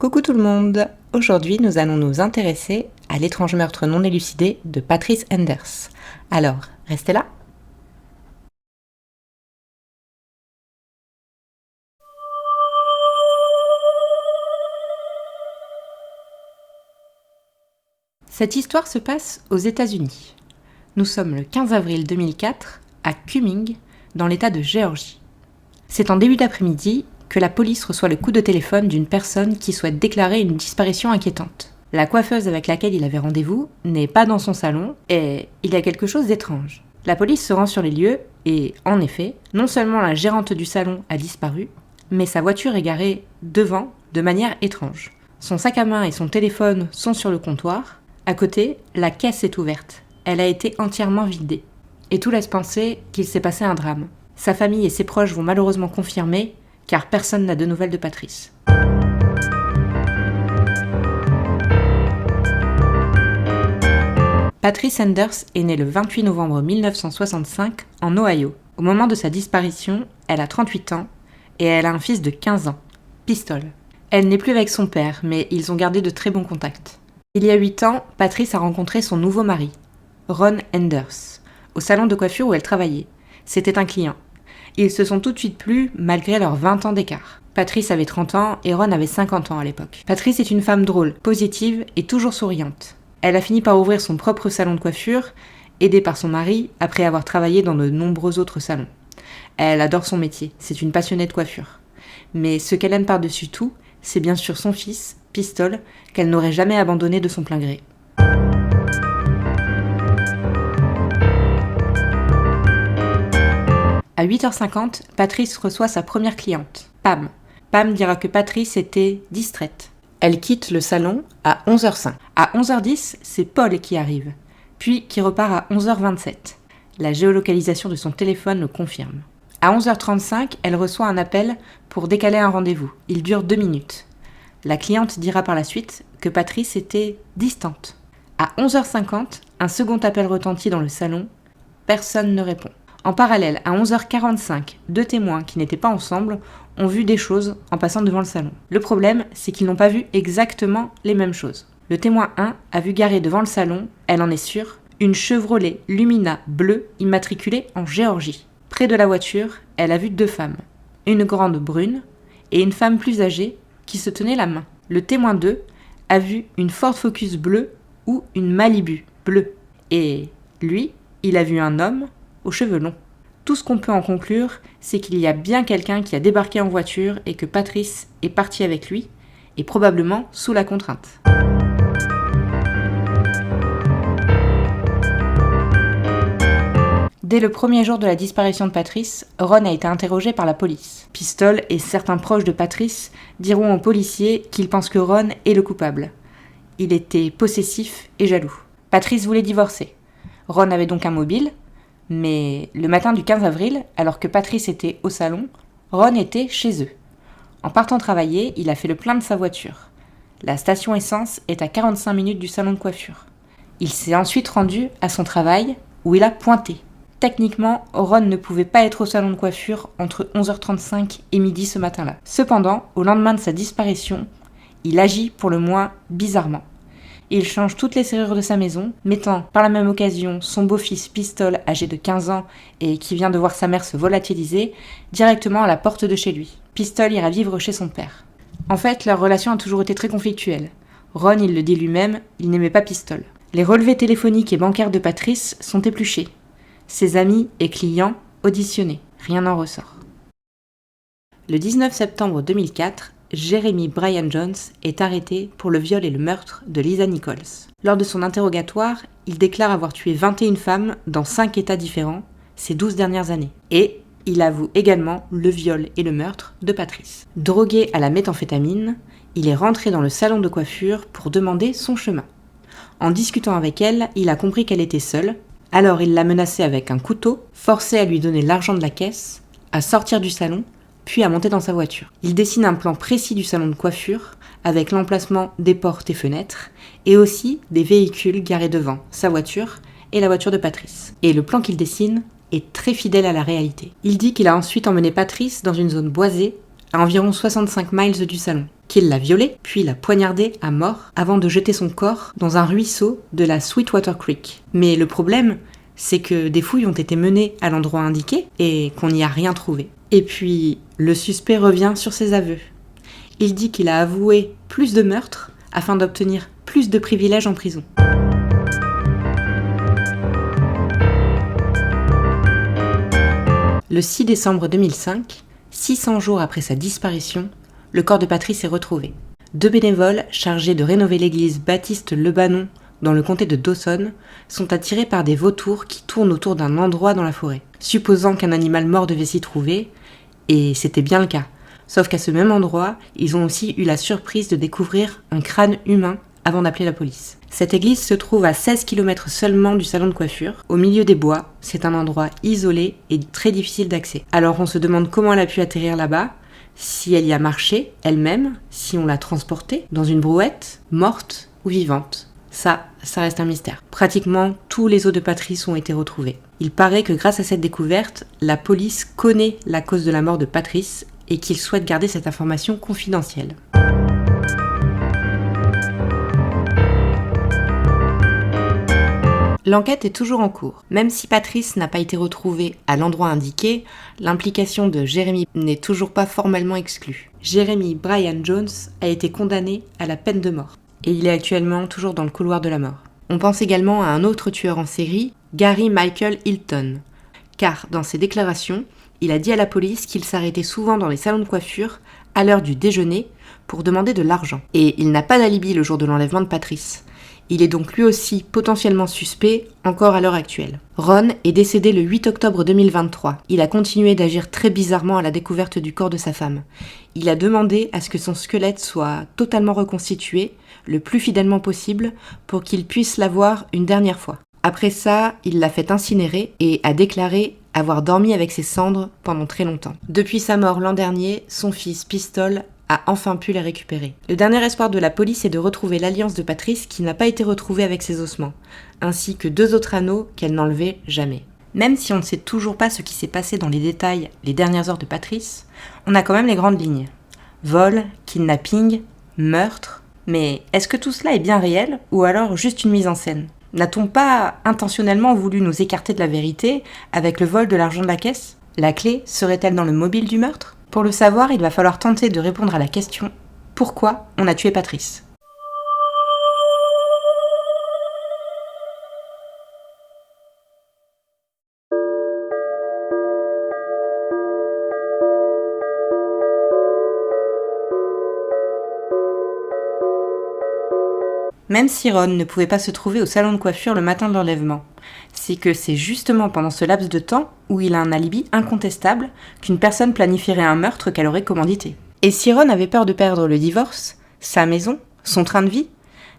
Coucou tout le monde! Aujourd'hui, nous allons nous intéresser à l'étrange meurtre non élucidé de Patrice Enders. Alors, restez là! Cette histoire se passe aux États-Unis. Nous sommes le 15 avril 2004 à Cumming, dans l'État de Géorgie. C'est en début d'après-midi que la police reçoit le coup de téléphone d'une personne qui souhaite déclarer une disparition inquiétante. La coiffeuse avec laquelle il avait rendez-vous n'est pas dans son salon et il y a quelque chose d'étrange. La police se rend sur les lieux et, en effet, non seulement la gérante du salon a disparu, mais sa voiture est garée devant de manière étrange. Son sac à main et son téléphone sont sur le comptoir. À côté, la caisse est ouverte. Elle a été entièrement vidée. Et tout laisse penser qu'il s'est passé un drame. Sa famille et ses proches vont malheureusement confirmer, car personne n'a de nouvelles de Patrice. Patrice Enders est née le 28 novembre 1965 en Ohio. Au moment de sa disparition, elle a 38 ans et elle a un fils de 15 ans, Pistol. Elle n'est plus avec son père, mais ils ont gardé de très bons contacts. Il y a 8 ans, Patrice a rencontré son nouveau mari, Ron Enders, au salon de coiffure où elle travaillait. C'était un client. Ils se sont tout de suite plu malgré leurs 20 ans d'écart. Patrice avait 30 ans et Ron avait 50 ans à l'époque. Patrice est une femme drôle, positive et toujours souriante. Elle a fini par ouvrir son propre salon de coiffure, aidée par son mari après avoir travaillé dans de nombreux autres salons. Elle adore son métier, c'est une passionnée de coiffure. Mais ce qu'elle aime par-dessus tout, c'est bien sûr son fils, Pistol, qu'elle n'aurait jamais abandonné de son plein gré. À 8h50, Patrice reçoit sa première cliente, Pam. Pam dira que Patrice était distraite. Elle quitte le salon à 11h05. À 11h10, c'est Paul qui arrive, puis qui repart à 11h27. La géolocalisation de son téléphone le confirme. À 11h35, elle reçoit un appel pour décaler un rendez-vous. Il dure 2 minutes. La cliente dira par la suite que Patrice était distante. À 11h50, un second appel retentit dans le salon. Personne ne répond. En parallèle, à 11h45, 2 témoins qui n'étaient pas ensemble ont vu des choses en passant devant le salon. Le problème, c'est qu'ils n'ont pas vu exactement les mêmes choses. Le témoin 1 a vu garer devant le salon, elle en est sûre, une Chevrolet Lumina bleue immatriculée en Géorgie. Près de la voiture, elle a vu 2 femmes, une grande brune et une femme plus âgée qui se tenait la main. Le témoin 2 a vu une Ford Focus bleue ou une Malibu bleue. Et lui, il a vu un homme aux cheveux longs. Tout ce qu'on peut en conclure, c'est qu'il y a bien quelqu'un qui a débarqué en voiture et que Patrice est parti avec lui, et probablement sous la contrainte. Dès le premier jour de la disparition de Patrice, Ron a été interrogé par la police. Pistol et certains proches de Patrice diront aux policiers qu'ils pensent que Ron est le coupable. Il était possessif et jaloux. Patrice voulait divorcer. Ron avait donc un mobile, mais le matin du 15 avril, alors que Patrice était au salon, Ron était chez eux. En partant travailler, il a fait le plein de sa voiture. La station essence est à 45 minutes du salon de coiffure. Il s'est ensuite rendu à son travail, où il a pointé. Techniquement, Ron ne pouvait pas être au salon de coiffure entre 11h35 et midi ce matin-là. Cependant, au lendemain de sa disparition, il agit pour le moins bizarrement. Il change toutes les serrures de sa maison, mettant par la même occasion son beau-fils Pistol, âgé de 15 ans et qui vient de voir sa mère se volatiliser, directement à la porte de chez lui. Pistol ira vivre chez son père. En fait, leur relation a toujours été très conflictuelle. Ron, il le dit lui-même, il n'aimait pas Pistol. Les relevés téléphoniques et bancaires de Patrice sont épluchés. Ses amis et clients auditionnés. Rien n'en ressort. Le 19 septembre 2004, Jeremy Brian Jones est arrêté pour le viol et le meurtre de Lisa Nichols. Lors de son interrogatoire, il déclare avoir tué 21 femmes dans 5 états différents ces 12 dernières années. Et il avoue également le viol et le meurtre de Patrice. Drogué à la méthamphétamine, il est rentré dans le salon de coiffure pour demander son chemin. En discutant avec elle, il a compris qu'elle était seule, alors il l'a menacée avec un couteau, forcé à lui donner l'argent de la caisse, à sortir du salon, puis à monter dans sa voiture. Il dessine un plan précis du salon de coiffure, avec l'emplacement des portes et fenêtres, et aussi des véhicules garés devant sa voiture et la voiture de Patrice. Et le plan qu'il dessine est très fidèle à la réalité. Il dit qu'il a ensuite emmené Patrice dans une zone boisée, à environ 65 miles du salon, qu'il l'a violée, puis l'a poignardée à mort avant de jeter son corps dans un ruisseau de la Sweetwater Creek. Mais le problème, c'est que des fouilles ont été menées à l'endroit indiqué et qu'on n'y a rien trouvé. Et puis, le suspect revient sur ses aveux. Il dit qu'il a avoué plus de meurtres afin d'obtenir plus de privilèges en prison. Le 6 décembre 2005, 600 jours après sa disparition, le corps de Patrice est retrouvé. 2 bénévoles chargés de rénover l'église Baptiste-le-Banon dans le comté de Dawson sont attirés par des vautours qui tournent autour d'un endroit dans la forêt, supposant qu'un animal mort devait s'y trouver, et c'était bien le cas. Sauf qu'à ce même endroit, ils ont aussi eu la surprise de découvrir un crâne humain avant d'appeler la police. Cette église se trouve à 16 km seulement du salon de coiffure, au milieu des bois. C'est un endroit isolé et très difficile d'accès. Alors on se demande comment elle a pu atterrir là-bas, si elle y a marché elle-même, si on l'a transportée dans une brouette, morte ou vivante. Ça reste un mystère. Pratiquement tous les os de Patrice ont été retrouvés. Il paraît que grâce à cette découverte, la police connaît la cause de la mort de Patrice et qu'il souhaite garder cette information confidentielle. L'enquête est toujours en cours. Même si Patrice n'a pas été retrouvé à l'endroit indiqué, l'implication de Jeremy n'est toujours pas formellement exclue. Jeremy Brian Jones a été condamné à la peine de mort et il est actuellement toujours dans le couloir de la mort. On pense également à un autre tueur en série, Gary Michael Hilton, car dans ses déclarations, il a dit à la police qu'il s'arrêtait souvent dans les salons de coiffure à l'heure du déjeuner pour demander de l'argent. Et il n'a pas d'alibi le jour de l'enlèvement de Patrice. Il est donc lui aussi potentiellement suspect, encore à l'heure actuelle. Ron est décédé le 8 octobre 2023. Il a continué d'agir très bizarrement à la découverte du corps de sa femme. Il a demandé à ce que son squelette soit totalement reconstitué, le plus fidèlement possible, pour qu'il puisse la voir une dernière fois. Après ça, il l'a fait incinérer et a déclaré avoir dormi avec ses cendres pendant très longtemps. Depuis sa mort l'an dernier, son fils Pistol a enfin pu les récupérer. Le dernier espoir de la police est de retrouver l'alliance de Patrice qui n'a pas été retrouvée avec ses ossements, ainsi que 2 autres anneaux qu'elle n'enlevait jamais. Même si on ne sait toujours pas ce qui s'est passé dans les détails les dernières heures de Patrice, on a quand même les grandes lignes. Vol, kidnapping, meurtre. Mais est-ce que tout cela est bien réel ou alors juste une mise en scène ? N'a-t-on pas intentionnellement voulu nous écarter de la vérité avec le vol de l'argent de la caisse ? La clé serait-elle dans le mobile du meurtre ? Pour le savoir, il va falloir tenter de répondre à la question « Pourquoi on a tué Patrice ?» Même si Ron ne pouvait pas se trouver au salon de coiffure le matin de l'enlèvement, c'est que c'est justement pendant ce laps de temps où il a un alibi incontestable qu'une personne planifierait un meurtre qu'elle aurait commandité. Et si Ron avait peur de perdre le divorce, sa maison, son train de vie,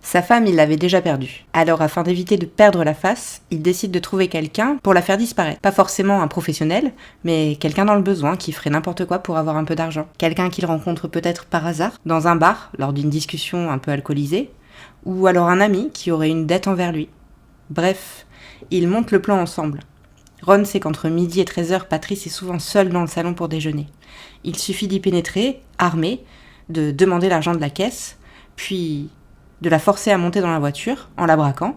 sa femme il l'avait déjà perdue. Alors afin d'éviter de perdre la face, il décide de trouver quelqu'un pour la faire disparaître. Pas forcément un professionnel, mais quelqu'un dans le besoin qui ferait n'importe quoi pour avoir un peu d'argent. Quelqu'un qu'il rencontre peut-être par hasard, dans un bar, lors d'une discussion un peu alcoolisée, ou alors un ami qui aurait une dette envers lui. Bref, ils montent le plan ensemble. Ron sait qu'entre midi et 13h, Patrice est souvent seul dans le salon pour déjeuner. Il suffit d'y pénétrer, armé, de demander l'argent de la caisse, puis de la forcer à monter dans la voiture en la braquant,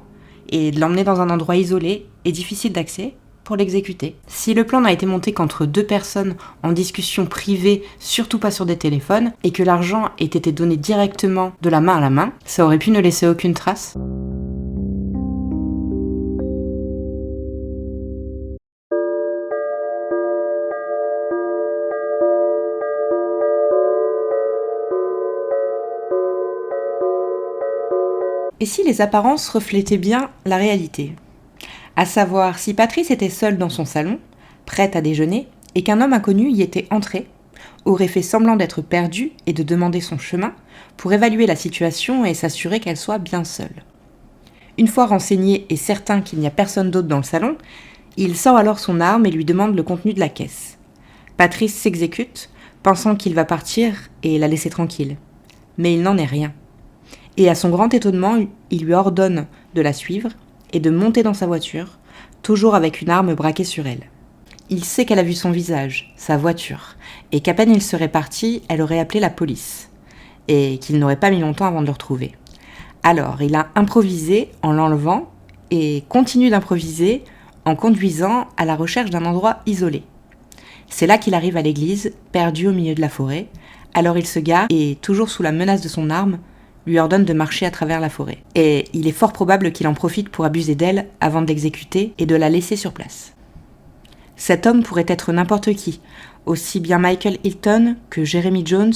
et de l'emmener dans un endroit isolé et difficile d'accès pour l'exécuter. Si le plan n'a été monté qu'entre 2 personnes en discussion privée, surtout pas sur des téléphones, et que l'argent ait été donné directement de la main à la main, ça aurait pu ne laisser aucune trace. Et si les apparences reflétaient bien la réalité ? À savoir, si Patrice était seule dans son salon, prête à déjeuner, et qu'un homme inconnu y était entré, aurait fait semblant d'être perdu et de demander son chemin pour évaluer la situation et s'assurer qu'elle soit bien seule. Une fois renseigné et certain qu'il n'y a personne d'autre dans le salon, il sort alors son arme et lui demande le contenu de la caisse. Patrice s'exécute, pensant qu'il va partir et la laisser tranquille. Mais il n'en est rien. Et à son grand étonnement, il lui ordonne de la suivre et de monter dans sa voiture, toujours avec une arme braquée sur elle. Il sait qu'elle a vu son visage, sa voiture, et qu'à peine il serait parti, elle aurait appelé la police, et qu'il n'aurait pas mis longtemps avant de le retrouver. Alors, il a improvisé en l'enlevant, et continue d'improviser en conduisant à la recherche d'un endroit isolé. C'est là qu'il arrive à l'église, perdu au milieu de la forêt. Alors il se gare et, toujours sous la menace de son arme, lui ordonne de marcher à travers la forêt. Et il est fort probable qu'il en profite pour abuser d'elle avant de l'exécuter et de la laisser sur place. Cet homme pourrait être n'importe qui, aussi bien Michael Hilton que Jeremy Jones,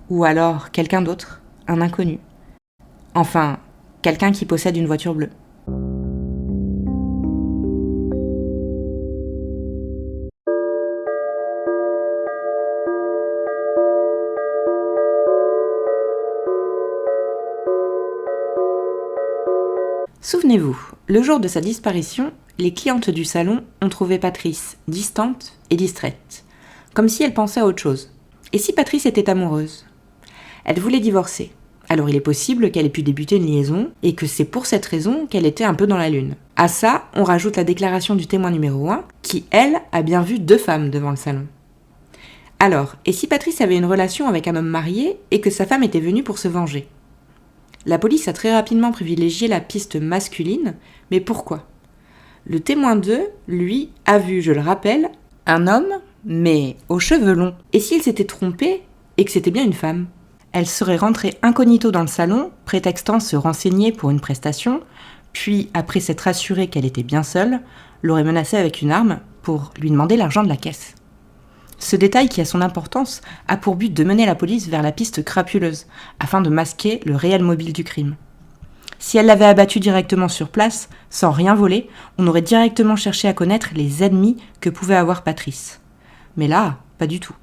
ou alors quelqu'un d'autre, un inconnu. Enfin, quelqu'un qui possède une voiture bleue. Souvenez-vous, le jour de sa disparition, les clientes du salon ont trouvé Patrice distante et distraite, comme si elle pensait à autre chose. Et si Patrice était amoureuse ? Elle voulait divorcer. Alors il est possible qu'elle ait pu débuter une liaison et que c'est pour cette raison qu'elle était un peu dans la lune. À ça, on rajoute la déclaration du témoin numéro 1 qui, elle, a bien vu 2 femmes devant le salon. Alors, et si Patrice avait une relation avec un homme marié et que sa femme était venue pour se venger ? La police a très rapidement privilégié la piste masculine, mais pourquoi ? Le témoin 2, lui, a vu, je le rappelle, un homme, mais aux cheveux longs. Et s'il s'était trompé et que c'était bien une femme ? Elle serait rentrée incognito dans le salon, prétextant se renseigner pour une prestation, puis, après s'être assurée qu'elle était bien seule, l'aurait menacée avec une arme pour lui demander l'argent de la caisse. Ce détail, qui a son importance, a pour but de mener la police vers la piste crapuleuse, afin de masquer le réel mobile du crime. Si elle l'avait abattu directement sur place, sans rien voler, on aurait directement cherché à connaître les ennemis que pouvait avoir Patrice. Mais là, pas du tout.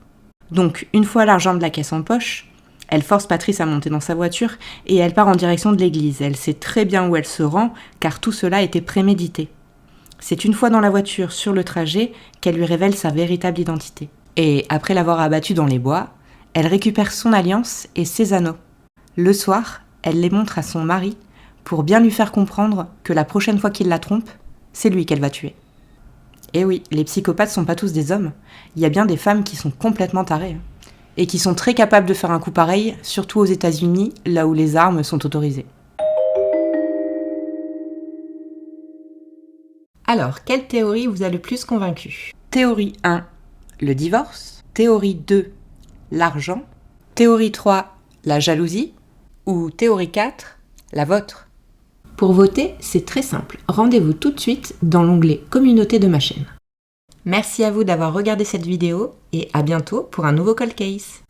Donc, une fois l'argent de la caisse en poche, elle force Patrice à monter dans sa voiture et elle part en direction de l'église. Elle sait très bien où elle se rend, car tout cela était prémédité. C'est une fois dans la voiture, sur le trajet, qu'elle lui révèle sa véritable identité. Et après l'avoir abattu dans les bois, elle récupère son alliance et ses anneaux. Le soir, elle les montre à son mari pour bien lui faire comprendre que la prochaine fois qu'il la trompe, c'est lui qu'elle va tuer. Et oui, les psychopathes sont pas tous des hommes. Il y a bien des femmes qui sont complètement tarées. Et qui sont très capables de faire un coup pareil, surtout aux États-Unis, là où les armes sont autorisées. Alors, quelle théorie vous a le plus convaincu ? Théorie 1. Le divorce. Théorie 2, l'argent. Théorie 3, la jalousie. Ou théorie 4, la vôtre. Pour voter, c'est très simple. Rendez-vous tout de suite dans l'onglet Communauté de ma chaîne. Merci à vous d'avoir regardé cette vidéo et à bientôt pour un nouveau Cold Case.